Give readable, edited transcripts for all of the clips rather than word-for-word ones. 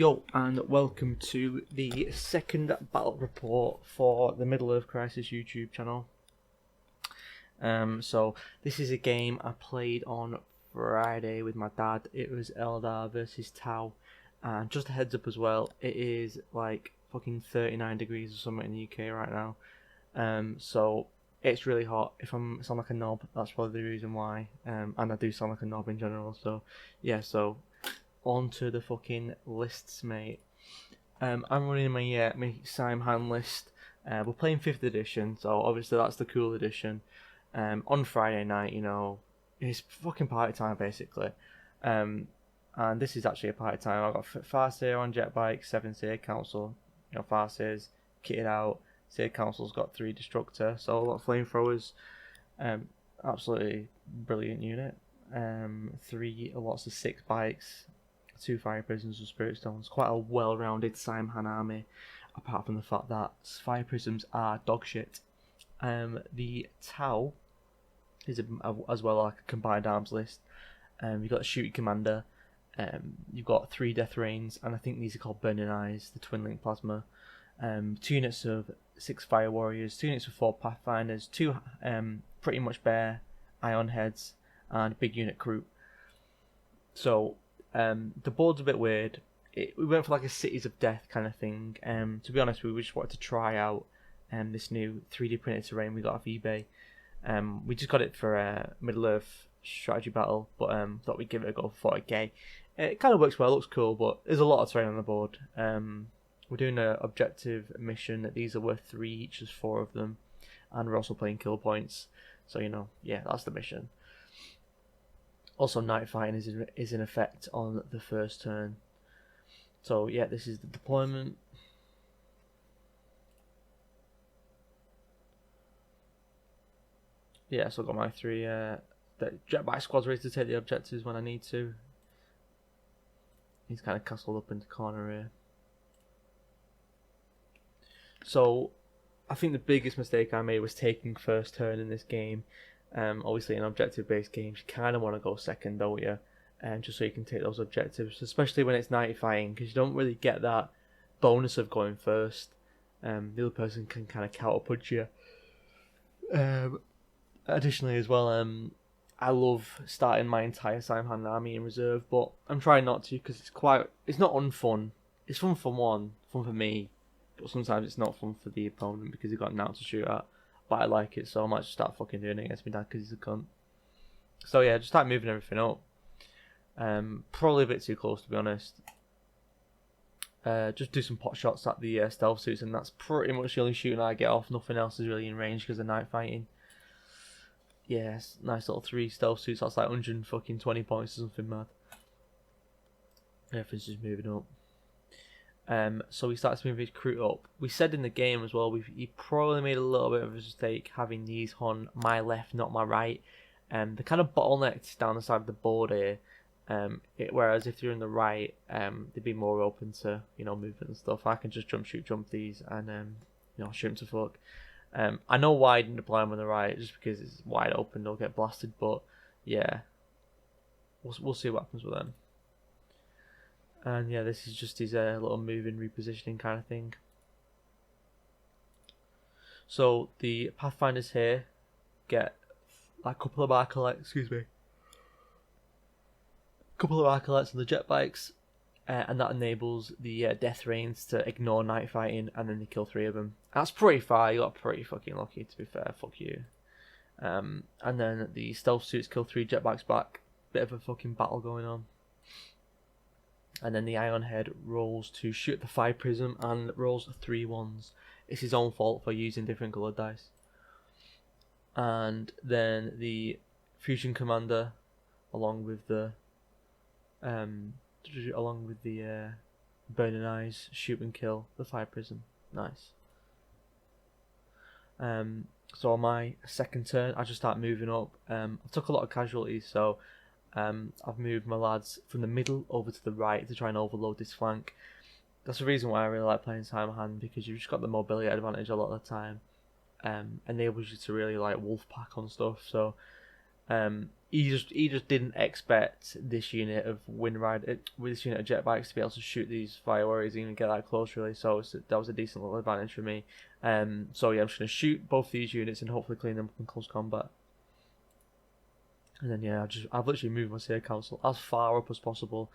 Yo, and welcome to the second battle report for the Middle-earth Crisis YouTube channel. So this is a game I played on Friday with my dad. It was Eldar versus Tau, and just a heads up as well, it is like fucking 39 degrees or something in the UK right now. So it's really hot. If I sound like a knob, that's probably the reason why. And I do sound like a knob in general. So yeah, so on to the fucking lists, mate. I'm running my Simhan list. We're playing 5th edition, so obviously that's the cool edition. On Friday night, it's fucking party time basically. And this is actually a party time. I've got Farseer on jet bike, 7 Seer Council. Farseer's kitted out. Seer Council's got 3 Destructor, so a lot of flamethrowers. Absolutely brilliant unit. 3 lots of 6 bikes. 2 fire prisms and spirit stones. Quite a well-rounded Simhan army, apart from the fact that fire prisms are dog shit. The Tau is as well like a combined arms list. You've got a shooting commander. You've got 3 death rains, and I think these are called burning eyes. The twin link plasma. 2 units of 6 fire warriors. 2 units of 4 pathfinders. 2 pretty much bare ion heads, and a big unit crew. So the board's a bit weird. We went for like a Cities of Death kind of thing. To be honest, we just wanted to try out this new 3D printed terrain we got off eBay. We just got it for a Middle-earth strategy battle, but thought we'd give it a go for 40k. It kind of works well, looks cool, but there's a lot of terrain on the board. We're doing an objective mission. These are worth 3 each, there's 4 of them, and we're also playing kill points. So yeah, that's the mission. Also, night fighting is in effect on the first turn. So yeah, this is the deployment. Yeah, so I've got my 3 jetbike squads ready to take the objectives when I need to. He's kind of castled up in the corner here. So I think the biggest mistake I made was taking first turn in this game. Obviously in objective-based games, you kind of want to go second, don't you? Just so you can take those objectives, especially when it's night fighting, because you don't really get that bonus of going first. The other person can kind of counter-punch you. Additionally as well, I love starting my entire Simhan army in reserve, but I'm trying not to because it's not unfun. It's fun for fun for me, but sometimes it's not fun for the opponent because they've got an out to shoot at. But I like it, so I might just start fucking doing it against my dad because he's a cunt. So yeah, just start moving everything up. Probably a bit too close to be honest. Just do some pot shots at the stealth suits, and that's pretty much the only shooting I get off. Nothing else is really in range because of night fighting. Yes, nice little 3 stealth suits. That's like 120 points or something mad. Everything's just moving up. So we started to move his crew up. We said in the game as well, he probably made a little bit of a mistake having these on my left, not my right. They're kind of bottlenecked down the side of the board here. Whereas if you're in the right, they'd be more open to movement and stuff. I can just jump these, and shoot them to fuck. I know why I didn't apply them on the right, just because it's wide open, they'll get blasted. But yeah, we'll see what happens with them. And yeah, this is just his little moving, repositioning kind of thing. So the Pathfinders here get like a couple of acolytes, couple of acolytes on the jet bikes, and that enables the death rains to ignore night fighting, and then they kill 3 of them. That's pretty far. You got pretty fucking lucky, to be fair. Fuck you. And then the stealth suits kill 3 jet bikes back. Bit of a fucking battle going on. And then the Ion Head rolls to shoot the fire prism and rolls 3 ones. It's his own fault for using different coloured dice. And then the Fusion Commander, along with the Burning Eyes, shoot and kill the fire prism. Nice. So on my second turn, I just start moving up. I took a lot of casualties, so I've moved my lads from the middle over to the right to try and overload this flank. That's the reason why I really like playing Simhan, because you've just got the mobility advantage a lot of the time. Enables you to really like wolf pack on stuff. So he just didn't expect this unit of with this unit of jet bikes to be able to shoot these fire warriors and even get that close really. So that was a decent little advantage for me. So yeah, I'm just gonna shoot both these units and hopefully clean them up in close combat. And then yeah, I've literally moved my Seer Council as far up as possible.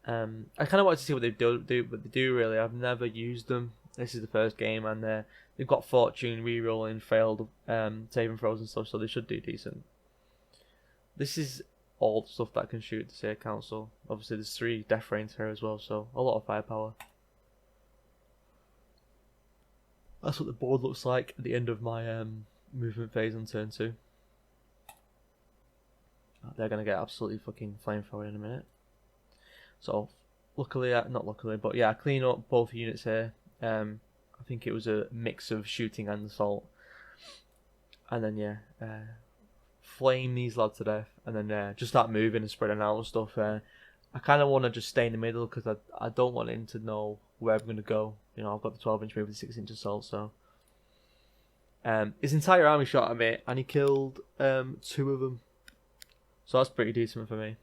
I kind of wanted to see what they do really. I've never used them. This is the first game, and they've got fortune, rerolling, failed saving throws and stuff, so they should do decent. This is all the stuff that can shoot the Seer Council. Obviously, there's 3 death rains here as well, so a lot of firepower. That's what the board looks like at the end of my movement phase on turn 2. They're gonna get absolutely fucking flamethrower in a minute. So, luckily, not luckily, but yeah, I clean up both units here. I think it was a mix of shooting and assault. And then yeah, flame these lads to death, and then just start moving and spreading out and stuff. I kind of want to just stay in the middle because I don't want him to know where I'm going to go. You know, I've got the 12-inch move with the 6-inch assault, so. His entire army shot at me, and he killed 2 of them. So that's pretty decent for me.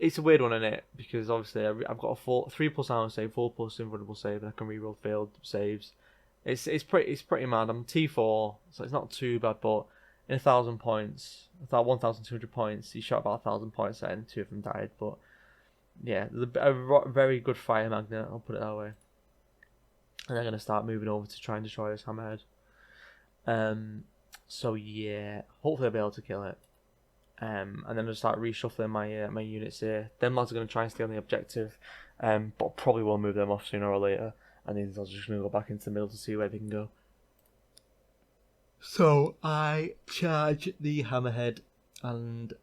It's a weird one, isn't it? Because obviously I've got a 3+ armor save, 4+ invulnerable save, and I can reroll failed saves. It's pretty mad. I'm T4, so it's not too bad. But in 1,000 points, 1,200 points, he shot about 1,000 points at, and 2 of them died. But yeah, a very good fire magnet. I'll put it that way. And they're gonna start moving over to try and destroy this hammerhead. So yeah, hopefully I'll be able to kill it. And then I'll start reshuffling my units here. Them lads are going to try and stay on the objective, but probably will move them off sooner or later. And these lads are just going to go back into the middle to see where they can go. So I charge the hammerhead, and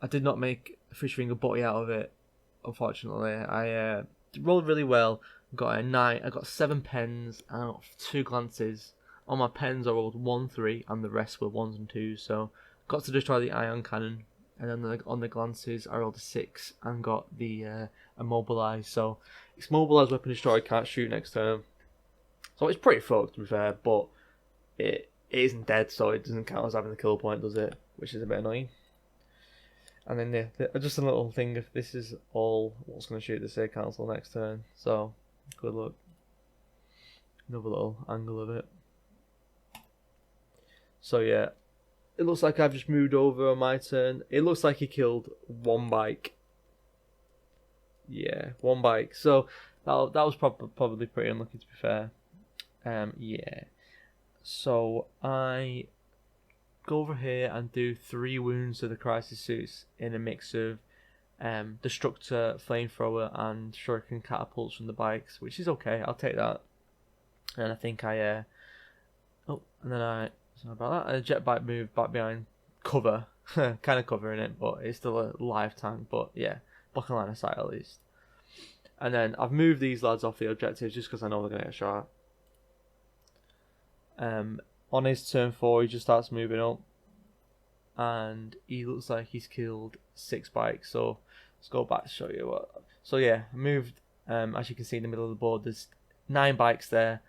I did not make a fish finger butty out of it. Unfortunately, I rolled really well. Got a 9. I got 7 pens and I got 2 glances. On my pens I rolled 1, 3, and the rest were 1s and 2s. So got to destroy the ion cannon, and then on the glances I rolled a 6 and got the immobilize. So it's mobilized weapon destroyed, can't shoot next turn. So it's pretty fucked to be fair, but it isn't dead, so it doesn't count as having the kill point, does it? Which is a bit annoying. And then just a little thing, if this is all what's going to shoot the Seer Council next turn. So good luck. Another little angle of it. So yeah. It looks like I've just moved over on my turn. It looks like he killed 1 bike. Yeah, 1 bike. So that was probably pretty unlucky, to be fair. Yeah. So I go over here and do 3 wounds to the crisis suits in a mix of destructor, flamethrower, and shuriken catapults from the bikes, which is okay. I'll take that. And I think and then sorry about that. A jet bike moved back behind cover, kind of covering it, but it's still a live tank. But yeah, blocking line of sight at least. And then I've moved these lads off the objectives just because I know they're gonna get shot. On his turn 4, he just starts moving up, and he looks like he's killed 6 bikes. So let's go back to show you what. So yeah, I moved. As you can see in the middle of the board, there's 9 bikes there.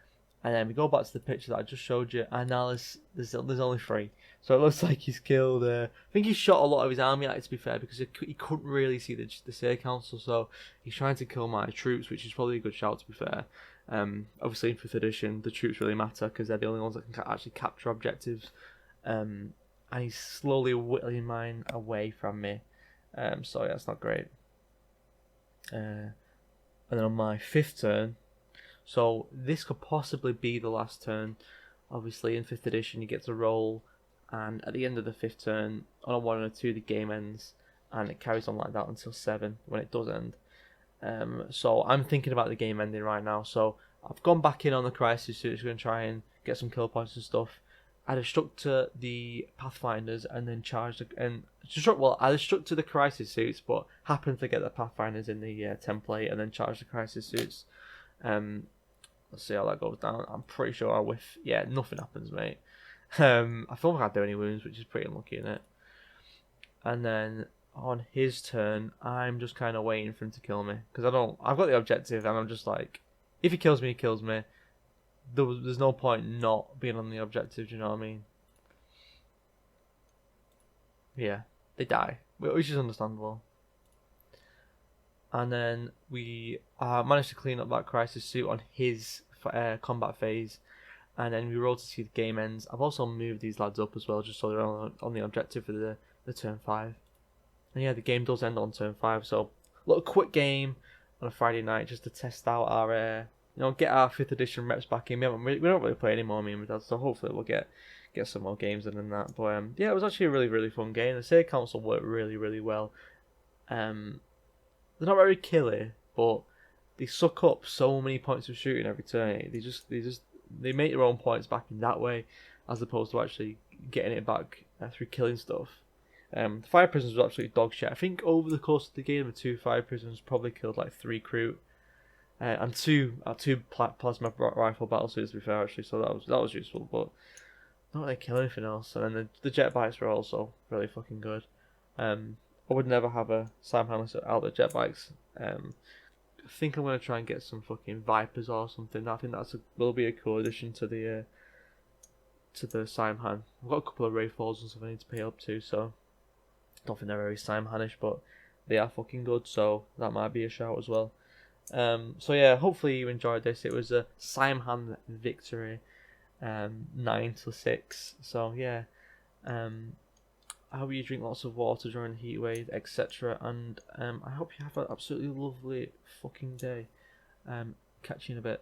And then we go back to the picture that I just showed you, and now there's only 3. So it looks like he's killed. I think he shot a lot of his army at it, to be fair, because he couldn't really see the Seer Council. So he's trying to kill my troops, which is probably a good shout, to be fair. Obviously in 5th edition, the troops really matter because they're the only ones that can actually capture objectives. And he's slowly whittling mine away from me. So yeah, that's not great. And then on my 5th turn. So this could possibly be the last turn. Obviously in 5th edition you get to roll, and at the end of the 5th turn, on a 1 and a 2 the game ends, and it carries on like that until 7 when it does end. So I'm thinking about the game ending right now. So I've gone back in on the crisis suits, going to try and get some kill points and stuff. I destructed the Pathfinders and then charged I destructed the crisis suits, but happened to get the Pathfinders in the template and then charged the crisis suits. Let's see how that goes down. I'm pretty sure I whiff. Yeah, nothing happens, mate. I thought I can't do any wounds, which is pretty unlucky, isn't it? And then on his turn, I'm just kind of waiting for him to kill me because I've got the objective, and I'm just like, if he kills me, he kills me. There's no point not being on the objective. Do you know what I mean? Yeah, they die, which is understandable. And then we managed to clean up that crisis suit on his combat phase, and then we rolled to see the game ends. I've also moved these lads up as well, just so they're on the objective for the turn 5. And yeah, the game does end on turn 5, so a little quick game on a Friday night just to test out our, get our 5th edition reps back in. We don't really play anymore, me and my dad, so hopefully we'll get some more games in than that. But yeah, it was actually a really, really fun game. The save council worked really, really well. They're not very killer, but they suck up so many points of shooting every turn. They make their own points back in that way, as opposed to actually getting it back through killing stuff. The fire prisoners was absolutely dog shit. I think over the course of the game, the 2 fire prisoners probably killed like 3 crew, and two plasma rifle battle suits. To be fair, actually, so that was useful, but not really kill anything else. And then the jet bikes were also really fucking good. I would never have a Sam Harris out the jet bikes. I think I'm gonna try and get some fucking Vipers or something. I think will be a cool addition to the Simhan. I've got a couple of Ray Falls and stuff I need to pay up to, so I don't think they're very Simhanish, but they are fucking good, so that might be a shout as well. So yeah, hopefully you enjoyed this. It was a Simhan victory, 9-6. So yeah, I hope you drink lots of water during the heat wave, etc. And I hope you have an absolutely lovely fucking day. Catch you in a bit.